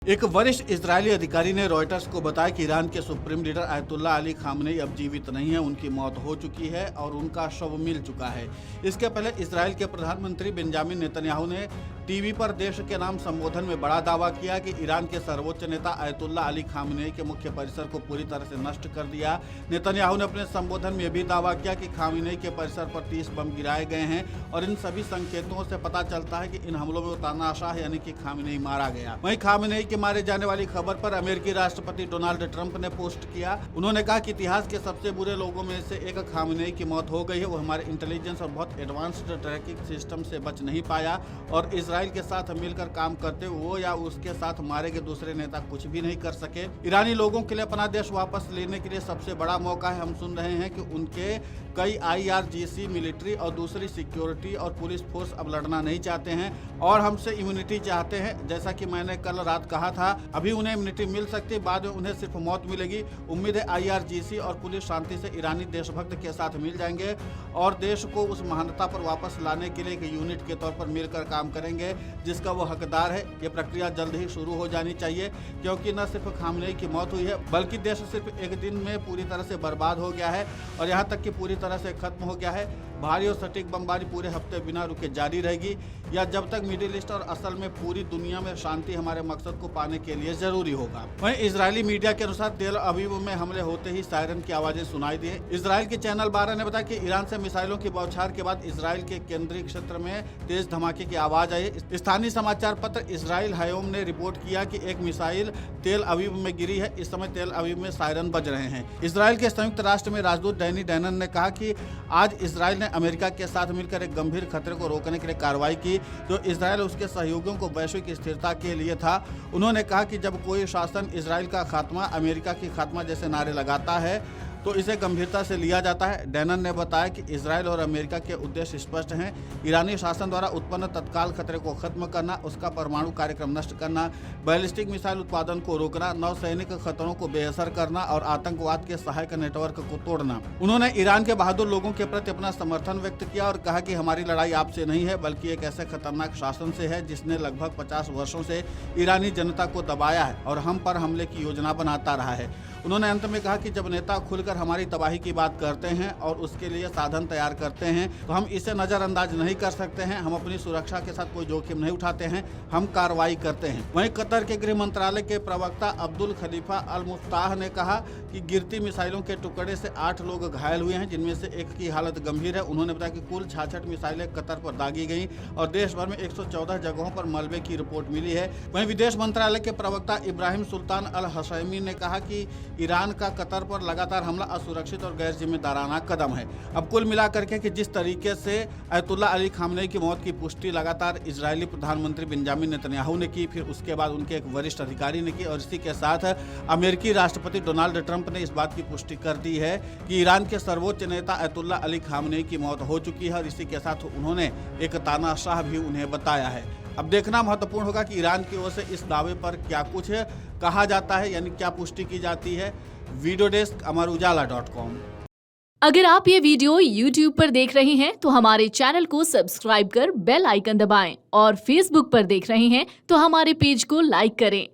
एक वरिष्ठ इजरायली अधिकारी ने रॉयटर्स को बताया कि ईरान के supreme leader ayatollah Ali Khamenei अब जीवित नहीं है, उनकी मौत हो चुकी है और उनका शव मिल चुका है। इसके पहले इजराइल के प्रधानमंत्री बेंजामिन नेतन्याहू ने टीवी पर देश के नाम संबोधन में बड़ा दावा किया कि ईरान के सर्वोच्च नेता आयतुल्ला अली खामनेई के मुख्य परिसर को पूरी तरह से नष्ट कर दिया। नेतन्याहू ने अपने संबोधन में भी दावा किया कि खामनेई के परिसर पर 30 बम गिराए गए हैं और इन सभी संकेतों से पता चलता है कि इन हमलों में तानाशाह यानी कि खामनेई मारा गया। वहीं खामनेई के मारे जाने वाली खबर पर अमेरिकी राष्ट्रपति डोनाल्ड ट्रंप ने पोस्ट किया। उन्होंने कहा कि इतिहास के सबसे बुरे लोगों में से एक खामनेई की मौत हो गई है। वो हमारे इंटेलिजेंस और बहुत एडवांस्ड ट्रैकिंग सिस्टम से बच नहीं पाया और इजराइल के साथ मिलकर काम करते वो या उसके साथ मारे गए दूसरे नेता कुछ भी नहीं कर सके। ईरानी लोगों के लिए अपना देश वापस लेने के लिए सबसे बड़ा मौका है। हम सुन रहे हैं कि उनके कई IRGC मिलिट्री और दूसरी सिक्योरिटी और पुलिस फोर्स अब लड़ना नहीं चाहते हैं और हमसे इम्यूनिटी चाहते हैं। जैसा कि मैंने कल रात कहा था, अभी उन्हें इम्यूनिटी मिल सकती है, बाद में उन्हें सिर्फ मौत मिलेगी। उम्मीद है IRGC और पुलिस शांति से ईरानी देशभक्त के साथ मिल जाएंगे और देश को उस महानता पर वापस लाने के लिए एक यूनिट के तौर पर मिलकर काम करेंगे जिसका वो हकदार है। ये प्रक्रिया जल्द ही शुरू हो जानी चाहिए क्योंकि न सिर्फ खामनेई की मौत हुई है बल्कि देश सिर्फ एक दिन में पूरी तरह से बर्बाद हो गया है और यहाँ तक कि पूरी तरह से खत्म हो गया है। भारी और सटीक बमबारी पूरे हफ्ते बिना रुके जारी रहेगी या जब तक मिडिल ईस्ट और असल में पूरी दुनिया में शांति हमारे मकसद को पाने के लिए जरूरी होगा। वहीं इजरायली मीडिया के अनुसार तेल अवीव में हमले होते ही सायरन की आवाजें सुनाई दी। इजराइल के चैनल 12 ने बताया कि ईरान से मिसाइलों की बौछार के बाद इजराइल के केंद्रीय क्षेत्र में तेज धमाके की आवाज आई। स्थानीय समाचार पत्र इजराइल हायोम ने रिपोर्ट किया कि एक मिसाइल तेल अवीव में गिरी है। इस समय तेल अवीव में सायरन बज रहे हैं। इजराइल के संयुक्त राष्ट्र में राजदूत डैनी डैनन ने कहा कि आज इजराइल ने अमेरिका के साथ मिलकर एक गंभीर खतरे को रोकने के लिए कार्रवाई की जो इजराइल उसके सहयोगियों को वैश्विक स्थिरता के लिए था। उन्होंने कहा कि जब कोई शासन इजराइल का खात्मा, अमेरिका की खात्मा जैसे नारे लगाता है तो इसे गंभीरता से लिया जाता है। डैनन ने बताया कि इजराइल और अमेरिका के उद्देश्य स्पष्ट हैं। ईरानी शासन द्वारा उत्पन्न तत्काल खतरे को खत्म करना, उसका परमाणु कार्यक्रम नष्ट करना, बैलिस्टिक मिसाइल उत्पादन को रोकना, नौसैनिक खतरों को बेअसर करना और आतंकवाद के सहायक नेटवर्क को तोड़ना। उन्होंने ईरान के बहादुर लोगों के प्रति अपना समर्थन व्यक्त किया और कहा कि हमारी लड़ाई आपसे नहीं है बल्कि एक ऐसे खतरनाक शासन से है जिसने लगभग 50 वर्षों से ईरानी जनता को दबाया है और हम पर हमले की योजना बनाता रहा है। उन्होंने अंत में कहा कि जब नेता खुलकर हमारी तबाही की बात करते हैं और उसके लिए साधन तैयार करते हैं तो हम इसे नजरअंदाज नहीं कर सकते हैं। हम अपनी सुरक्षा के साथ कोई जोखिम नहीं उठाते हैं, हम कार्रवाई करते हैं। वहीं कतर के गृह मंत्रालय के प्रवक्ता अब्दुल खलीफा अल मुफ्ताह ने कहा कि गिरती मिसाइलों के टुकड़े से 8 लोग घायल हुए हैं जिनमें से एक की हालत गंभीर है। उन्होंने बताया कि कुल 66 मिसाइलें कतर पर दागी गई और देश भर में 114 जगहों पर मलबे की रिपोर्ट मिली है। वहीं विदेश मंत्रालय के प्रवक्ता इब्राहिम सुल्तान अल हशैमी ने कहा कि ईरान का कतर पर लगातार हमला असुरक्षित और गैर जिम्मेदाराना कदम है। अब कुल मिलाकर के कि जिस तरीके से आयतुल्ला अली खामनेई की मौत की पुष्टि लगातार इजरायली प्रधानमंत्री बेंजामिन नेतन्याहू ने की, फिर उसके बाद उनके एक वरिष्ठ अधिकारी ने की और इसी के साथ अमेरिकी राष्ट्रपति डोनाल्ड ट्रंप ने इस बात की पुष्टि कर दी है कि ईरान के सर्वोच्च नेता आयतुल्ला अली खामनेई की मौत हो चुकी है और इसी के साथ उन्होंने एक तानाशाह भी उन्हें बताया है। अब देखना महत्वपूर्ण होगा कि ईरान की ओर से इस दावे पर क्या कुछ कहा जाता है, यानी क्या पुष्टि की जाती है। वीडियो डेस्क अमरउजाला.com। अगर आप ये वीडियो YouTube पर देख रहे हैं तो हमारे चैनल को सब्सक्राइब कर बेल आइकन दबाएं और Facebook पर देख रहे हैं तो हमारे पेज को लाइक करें।